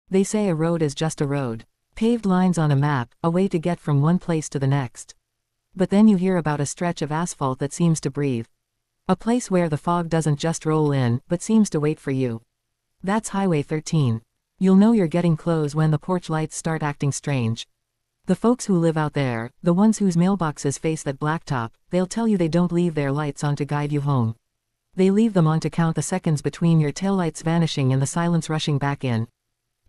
They say a road is just a road. Paved lines on a map, a way to get from one place to the next. But then you hear about a stretch of asphalt that seems to breathe. A place where the fog doesn't just roll in, but seems to wait for you. That's Highway 13. You'll know you're getting close when the porch lights start acting strange. The folks who live out there, the ones whose mailboxes face that blacktop, they'll tell you they don't leave their lights on to guide you home. They leave them on to count the seconds between your taillights vanishing and the silence rushing back in.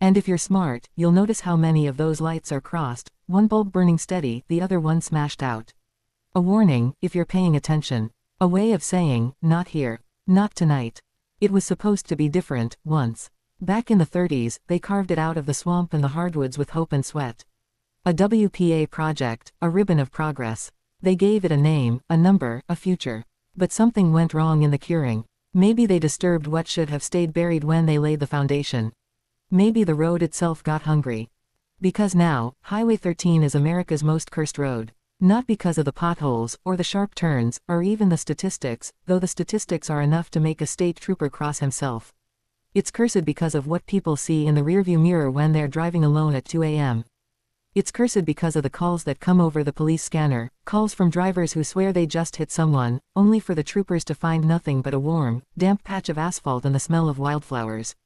And if you're smart, you'll notice how many of those lights are crossed, one bulb burning steady, the other one smashed out. A warning, if you're paying attention. A way of saying, not here. Not tonight. It was supposed to be different, once. Back in the 30s, they carved it out of the swamp and the hardwoods with hope and sweat. A WPA project, a ribbon of progress. They gave it a name, a number, a future. But something went wrong in the curing. Maybe they disturbed what should have stayed buried when they laid the foundation. Maybe the road itself got hungry. Because now, Highway 13 is America's most cursed road. Not because of the potholes, or the sharp turns, or even the statistics, though the statistics are enough to make a state trooper cross himself. It's cursed because of what people see in the rearview mirror when they're driving alone at 2 a.m. It's cursed because of the calls that come over the police scanner, calls from drivers who swear they just hit someone, only for the troopers to find nothing but a warm, damp patch of asphalt and the smell of wildflowers.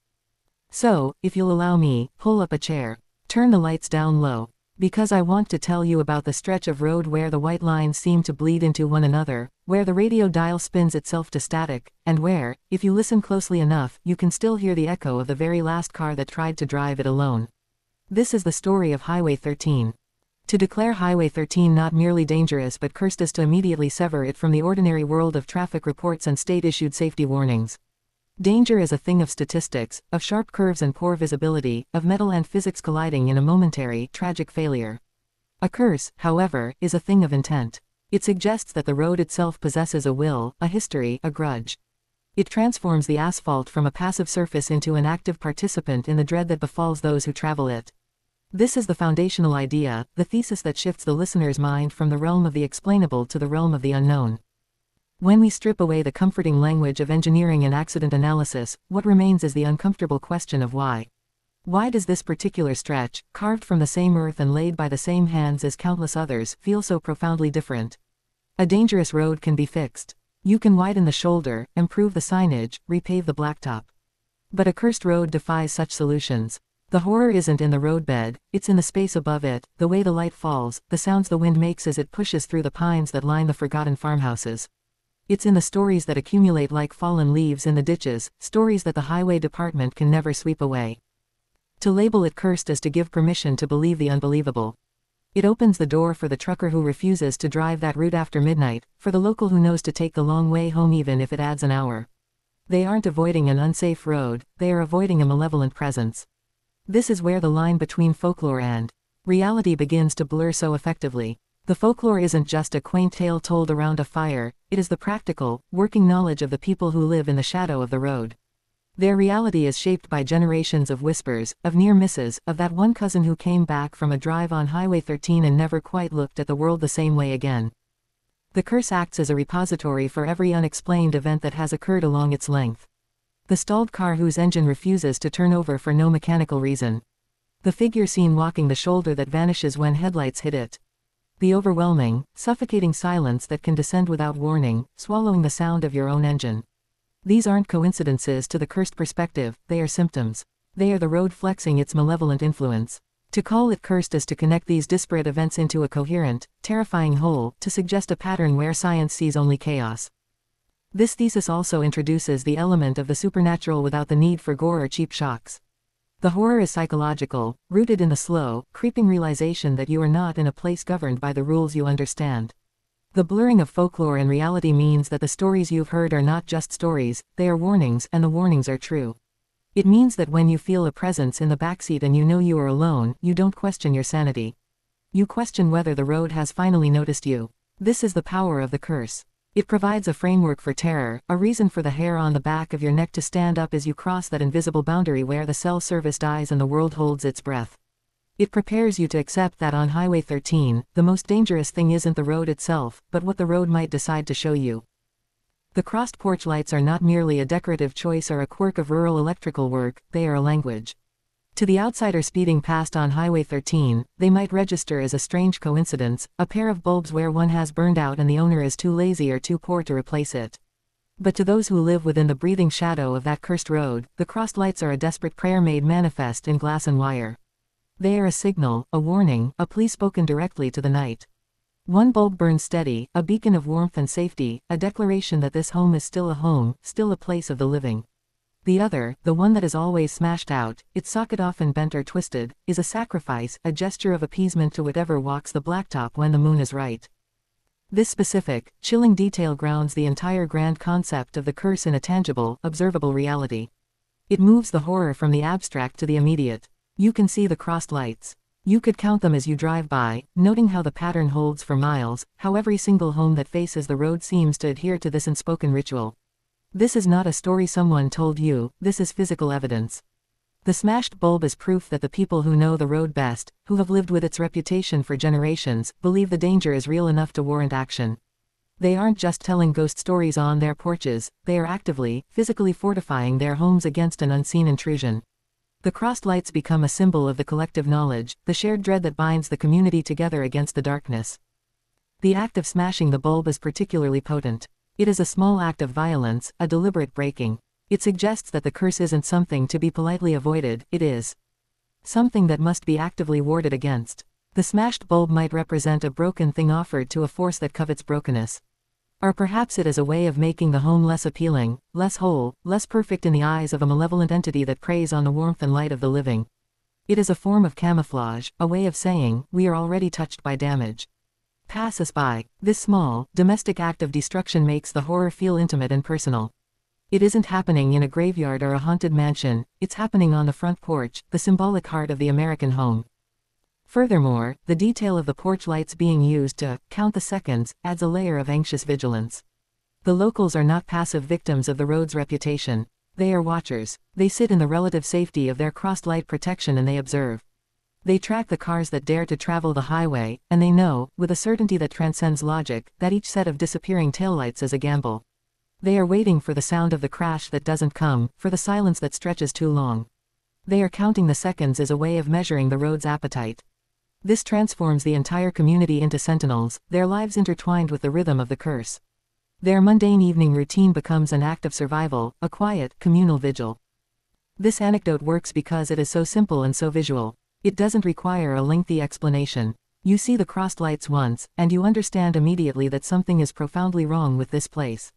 So, if you'll allow me, pull up a chair. Turn the lights down low. Because I want to tell you about the stretch of road where the white lines seem to bleed into one another, where the radio dial spins itself to static, and where, if you listen closely enough, you can still hear the echo of the very last car that tried to drive it alone. This is the story of Highway 13. To declare Highway 13 not merely dangerous but cursed is to immediately sever it from the ordinary world of traffic reports and state-issued safety warnings. Danger is a thing of statistics, of sharp curves and poor visibility, of metal and physics colliding in a momentary, tragic failure. A curse, however, is a thing of intent. It suggests that the road itself possesses a will, a history, a grudge. It transforms the asphalt from a passive surface into an active participant in the dread that befalls those who travel it. This is the foundational idea, the thesis that shifts the listener's mind from the realm of the explainable to the realm of the unknown. When we strip away the comforting language of engineering and accident analysis, what remains is the uncomfortable question of why. Why does this particular stretch, carved from the same earth and laid by the same hands as countless others, feel so profoundly different? A dangerous road can be fixed. You can widen the shoulder, improve the signage, repave the blacktop. But a cursed road defies such solutions. The horror isn't in the roadbed, it's in the space above it, the way the light falls, the sounds the wind makes as it pushes through the pines that line the forgotten farmhouses. It's in the stories that accumulate like fallen leaves in the ditches, stories that the highway department can never sweep away. To label it cursed is to give permission to believe the unbelievable. It opens the door for the trucker who refuses to drive that route after midnight, for the local who knows to take the long way home even if it adds an hour. They aren't avoiding an unsafe road, they are avoiding a malevolent presence. This is where the line between folklore and reality begins to blur so effectively. The folklore isn't just a quaint tale told around a fire, it is the practical, working knowledge of the people who live in the shadow of the road. Their reality is shaped by generations of whispers, of near misses, of that one cousin who came back from a drive on Highway 13 and never quite looked at the world the same way again. The curse acts as a repository for every unexplained event that has occurred along its length. The stalled car whose engine refuses to turn over for no mechanical reason. The figure seen walking the shoulder that vanishes when headlights hit it. The overwhelming, suffocating silence that can descend without warning, swallowing the sound of your own engine. These aren't coincidences to the cursed perspective, they are symptoms. They are the road flexing its malevolent influence. To call it cursed is to connect these disparate events into a coherent, terrifying whole, to suggest a pattern where science sees only chaos. This thesis also introduces the element of the supernatural without the need for gore or cheap shocks. The horror is psychological, rooted in the slow, creeping realization that you are not in a place governed by the rules you understand. The blurring of folklore and reality means that the stories you've heard are not just stories, they are warnings, and the warnings are true. It means that when you feel a presence in the backseat and you know you are alone, you don't question your sanity. You question whether the road has finally noticed you. This is the power of the curse. It provides a framework for terror, a reason for the hair on the back of your neck to stand up as you cross that invisible boundary where the cell service dies and the world holds its breath. It prepares you to accept that on Highway 13, the most dangerous thing isn't the road itself, but what the road might decide to show you. The crossed porch lights are not merely a decorative choice or a quirk of rural electrical work, they are a language. To the outsider speeding past on Highway 13, they might register as a strange coincidence, a pair of bulbs where one has burned out and the owner is too lazy or too poor to replace it. But to those who live within the breathing shadow of that cursed road, the crossed lights are a desperate prayer made manifest in glass and wire. They are a signal, a warning, a plea spoken directly to the night. One bulb burns steady, a beacon of warmth and safety, a declaration that this home is still a home, still a place of the living. The other, the one that is always smashed out, its socket often bent or twisted, is a sacrifice, a gesture of appeasement to whatever walks the blacktop when the moon is right. This specific, chilling detail grounds the entire grand concept of the curse in a tangible, observable reality. It moves the horror from the abstract to the immediate. You can see the crossed lights. You could count them as you drive by, noting how the pattern holds for miles, how every single home that faces the road seems to adhere to this unspoken ritual. This is not a story someone told you, this is physical evidence. The smashed bulb is proof that the people who know the road best, who have lived with its reputation for generations, believe the danger is real enough to warrant action. They aren't just telling ghost stories on their porches, they are actively, physically fortifying their homes against an unseen intrusion. The crossed lights become a symbol of the collective knowledge, the shared dread that binds the community together against the darkness. The act of smashing the bulb is particularly potent. It is a small act of violence, a deliberate breaking. It suggests that the curse isn't something to be politely avoided, it is something that must be actively warded against. The smashed bulb might represent a broken thing offered to a force that covets brokenness. Or perhaps it is a way of making the home less appealing, less whole, less perfect in the eyes of a malevolent entity that preys on the warmth and light of the living. It is a form of camouflage, a way of saying, we are already touched by damage. Pass us by. This small, domestic act of destruction makes the horror feel intimate and personal. It isn't happening in a graveyard or a haunted mansion, it's happening on the front porch, the symbolic heart of the American home. Furthermore, the detail of the porch lights being used to count the seconds adds a layer of anxious vigilance. The locals are not passive victims of the road's reputation. They are watchers. They sit in the relative safety of their crossed light protection and they observe. They track the cars that dare to travel the highway, and they know, with a certainty that transcends logic, that each set of disappearing taillights is a gamble. They are waiting for the sound of the crash that doesn't come, for the silence that stretches too long. They are counting the seconds as a way of measuring the road's appetite. This transforms the entire community into sentinels, their lives intertwined with the rhythm of the curse. Their mundane evening routine becomes an act of survival, a quiet, communal vigil. This anecdote works because it is so simple and so visual. It doesn't require a lengthy explanation. You see the crossed lights once, and you understand immediately that something is profoundly wrong with this place.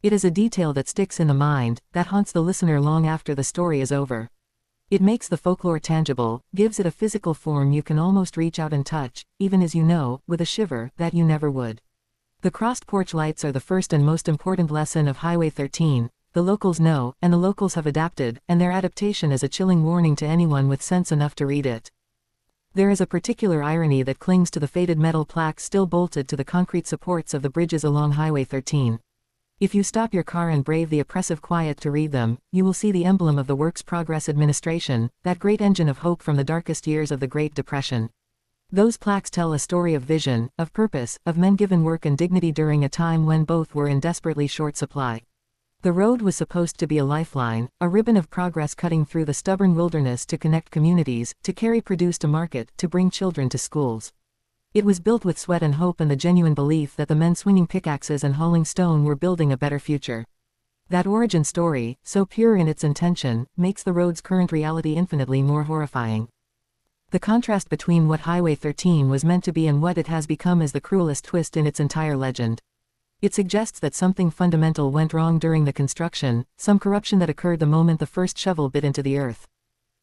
It is a detail that sticks in the mind, that haunts the listener long after the story is over. It makes the folklore tangible, gives it a physical form you can almost reach out and touch, even as you know, with a shiver, that you never would. The crossed porch lights are the first and most important lesson of Highway 13. The locals know, and the locals have adapted, and their adaptation is a chilling warning to anyone with sense enough to read it. There is a particular irony that clings to the faded metal plaques still bolted to the concrete supports of the bridges along Highway 13. If you stop your car and brave the oppressive quiet to read them, you will see the emblem of the Works Progress Administration, that great engine of hope from the darkest years of the Great Depression. Those plaques tell a story of vision, of purpose, of men given work and dignity during a time when both were in desperately short supply. The road was supposed to be a lifeline, a ribbon of progress cutting through the stubborn wilderness to connect communities, to carry produce to market, to bring children to schools. It was built with sweat and hope and the genuine belief that the men swinging pickaxes and hauling stone were building a better future. That origin story, so pure in its intention, makes the road's current reality infinitely more horrifying. The contrast between what Highway 13 was meant to be and what it has become is the cruelest twist in its entire legend. It suggests that something fundamental went wrong during the construction, some corruption that occurred the moment the first shovel bit into the earth.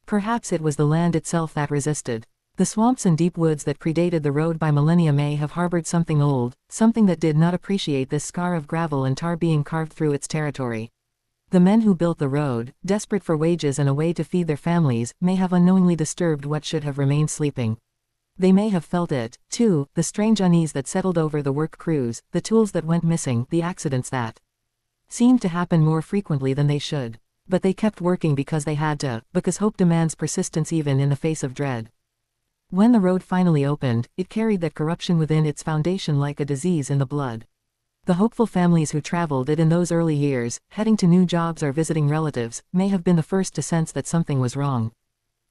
Perhaps it was the land itself that resisted. The swamps and deep woods that predated the road by millennia may have harbored something old, something that did not appreciate this scar of gravel and tar being carved through its territory. The men who built the road, desperate for wages and a way to feed their families, may have unknowingly disturbed what should have remained sleeping. They may have felt it, too, the strange unease that settled over the work crews, the tools that went missing, the accidents that seemed to happen more frequently than they should. But they kept working because they had to, because hope demands persistence even in the face of dread. When the road finally opened, it carried that corruption within its foundation like a disease in the blood. The hopeful families who traveled it in those early years, heading to new jobs or visiting relatives, may have been the first to sense that something was wrong.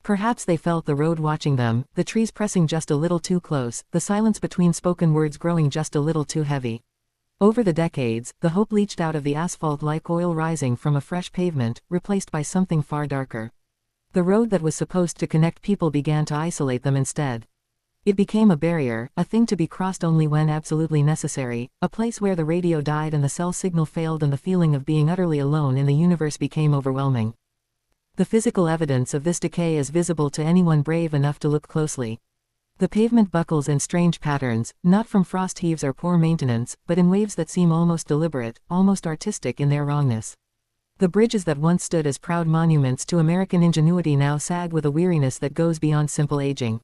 Perhaps they felt the road watching them, the trees pressing just a little too close, the silence between spoken words growing just a little too heavy. Over the decades, the hope leached out of the asphalt like oil rising from a fresh pavement, replaced by something far darker. The road that was supposed to connect people began to isolate them instead. It became a barrier, a thing to be crossed only when absolutely necessary, a place where the radio died and the cell signal failed and the feeling of being utterly alone in the universe became overwhelming. The physical evidence of this decay is visible to anyone brave enough to look closely. The pavement buckles in strange patterns, not from frost heaves or poor maintenance, but in waves that seem almost deliberate, almost artistic in their wrongness. The bridges that once stood as proud monuments to American ingenuity now sag with a weariness that goes beyond simple aging.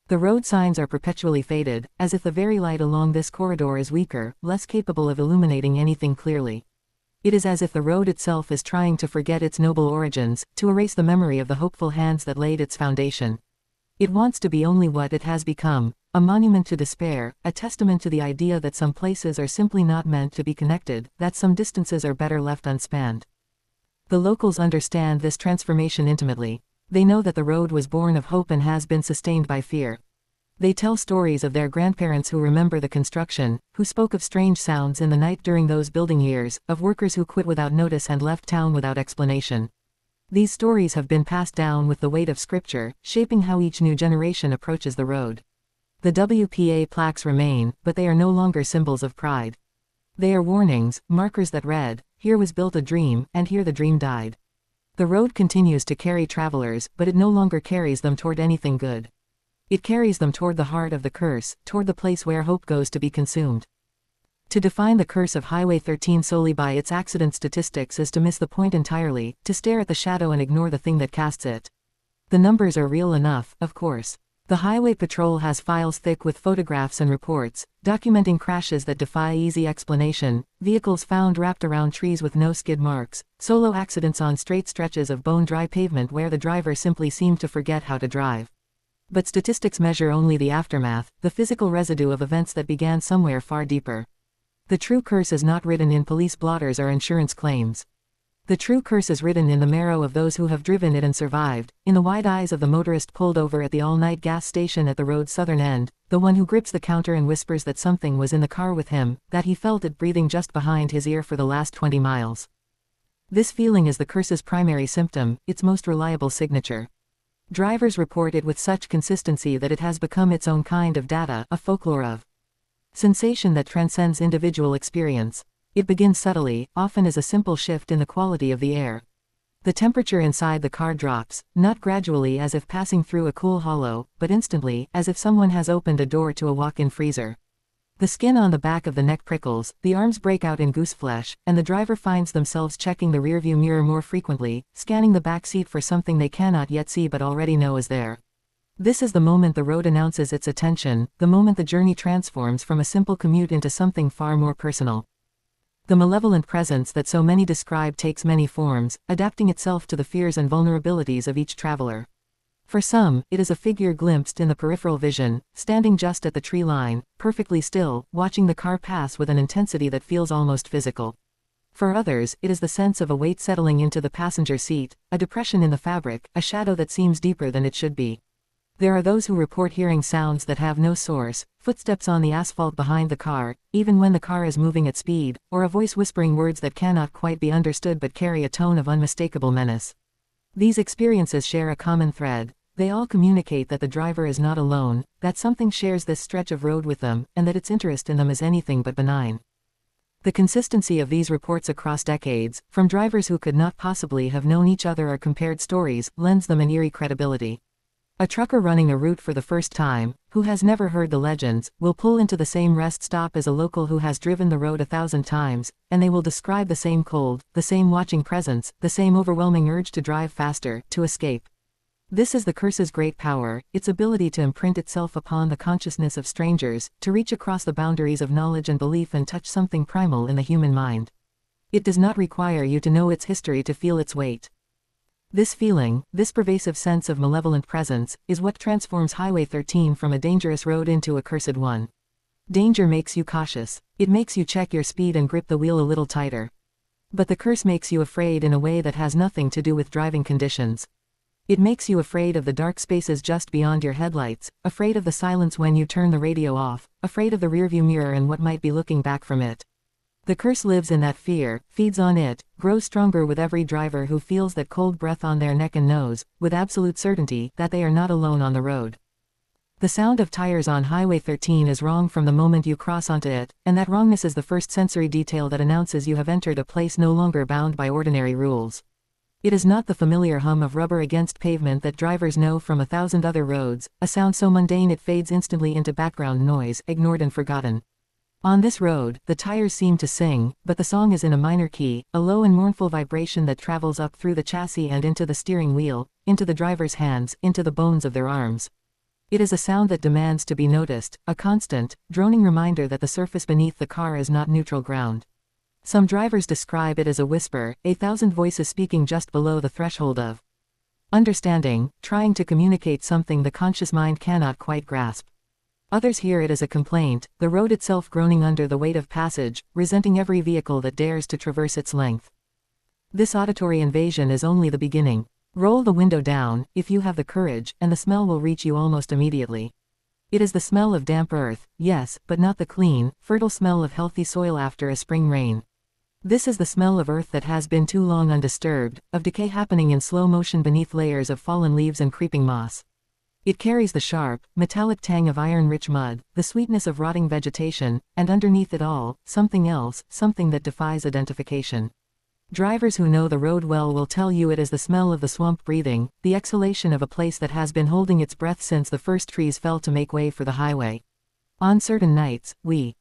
The road signs are perpetually faded, as if the very light along this corridor is weaker, less capable of illuminating anything clearly. It is as if the road itself is trying to forget its noble origins, to erase the memory of the hopeful hands that laid its foundation. It wants to be only what it has become, a monument to despair, a testament to the idea that some places are simply not meant to be connected, that some distances are better left unspanned. The locals understand this transformation intimately. They know that the road was born of hope and has been sustained by fear. They tell stories of their grandparents who remember the construction, who spoke of strange sounds in the night during those building years, of workers who quit without notice and left town without explanation. These stories have been passed down with the weight of scripture, shaping how each new generation approaches the road. The WPA plaques remain, but they are no longer symbols of pride. They are warnings, markers that read, "Here was built a dream, and here the dream died." The road continues to carry travelers, but it no longer carries them toward anything good. It carries them toward the heart of the curse, toward the place where hope goes to be consumed. To define the curse of Highway 13 solely by its accident statistics is to miss the point entirely, to stare at the shadow and ignore the thing that casts it. The numbers are real enough, of course. The Highway Patrol has files thick with photographs and reports, documenting crashes that defy easy explanation, vehicles found wrapped around trees with no skid marks, solo accidents on straight stretches of bone-dry pavement where the driver simply seemed to forget how to drive. But statistics measure only the aftermath, the physical residue of events that began somewhere far deeper. The true curse is not written in police blotters or insurance claims. The true curse is written in the marrow of those who have driven it and survived, in the wide eyes of the motorist pulled over at the all-night gas station at the road's southern end, the one who grips the counter and whispers that something was in the car with him, that he felt it breathing just behind his ear for the last 20 miles. This feeling is the curse's primary symptom, its most reliable signature. Drivers report it with such consistency that it has become its own kind of data, a folklore of sensation that transcends individual experience. It begins subtly, often as a simple shift in the quality of the air. The temperature inside the car drops, not gradually as if passing through a cool hollow, but instantly, as if someone has opened a door to a walk-in freezer. The skin on the back of the neck prickles, the arms break out in gooseflesh, and the driver finds themselves checking the rearview mirror more frequently, scanning the back seat for something they cannot yet see but already know is there. This is the moment the road announces its attention, the moment the journey transforms from a simple commute into something far more personal. The malevolent presence that so many describe takes many forms, adapting itself to the fears and vulnerabilities of each traveler. For some, it is a figure glimpsed in the peripheral vision, standing just at the tree line, perfectly still, watching the car pass with an intensity that feels almost physical. For others, it is the sense of a weight settling into the passenger seat, a depression in the fabric, a shadow that seems deeper than it should be. There are those who report hearing sounds that have no source, footsteps on the asphalt behind the car, even when the car is moving at speed, or a voice whispering words that cannot quite be understood but carry a tone of unmistakable menace. These experiences share a common thread. They all communicate that the driver is not alone, that something shares this stretch of road with them, and that its interest in them is anything but benign. The consistency of these reports across decades, from drivers who could not possibly have known each other or compared stories, lends them an eerie credibility. A trucker running a route for the first time, who has never heard the legends, will pull into the same rest stop as a local who has driven the road 1,000 times, and they will describe the same cold, the same watching presence, the same overwhelming urge to drive faster, to escape. This is the curse's great power, its ability to imprint itself upon the consciousness of strangers, to reach across the boundaries of knowledge and belief and touch something primal in the human mind. It does not require you to know its history to feel its weight. This feeling, this pervasive sense of malevolent presence, is what transforms Highway 13 from a dangerous road into a cursed one. Danger makes you cautious. It makes you check your speed and grip the wheel a little tighter. But the curse makes you afraid in a way that has nothing to do with driving conditions. It makes you afraid of the dark spaces just beyond your headlights, afraid of the silence when you turn the radio off, afraid of the rearview mirror and what might be looking back from it. The curse lives in that fear, feeds on it, grows stronger with every driver who feels that cold breath on their neck and knows, with absolute certainty, that they are not alone on the road. The sound of tires on Highway 13 is wrong from the moment you cross onto it, and that wrongness is the first sensory detail that announces you have entered a place no longer bound by ordinary rules. It is not the familiar hum of rubber against pavement that drivers know from 1,000 other roads, a sound so mundane it fades instantly into background noise, ignored and forgotten. On this road, the tires seem to sing, but the song is in a minor key, a low and mournful vibration that travels up through the chassis and into the steering wheel, into the driver's hands, into the bones of their arms. It is a sound that demands to be noticed, a constant, droning reminder that the surface beneath the car is not neutral ground. Some drivers describe it as a whisper, 1,000 voices speaking just below the threshold of understanding, trying to communicate something the conscious mind cannot quite grasp. Others hear it as a complaint, the road itself groaning under the weight of passage, resenting every vehicle that dares to traverse its length. This auditory invasion is only the beginning. Roll the window down, if you have the courage, and the smell will reach you almost immediately. It is the smell of damp earth, yes, but not the clean, fertile smell of healthy soil after a spring rain. This is the smell of earth that has been too long undisturbed, of decay happening in slow motion beneath layers of fallen leaves and creeping moss. It carries the sharp, metallic tang of iron-rich mud, the sweetness of rotting vegetation, and underneath it all, something else, something that defies identification. Drivers who know the road well will tell you it is the smell of the swamp breathing, the exhalation of a place that has been holding its breath since the first trees fell to make way for the highway. On certain nights, we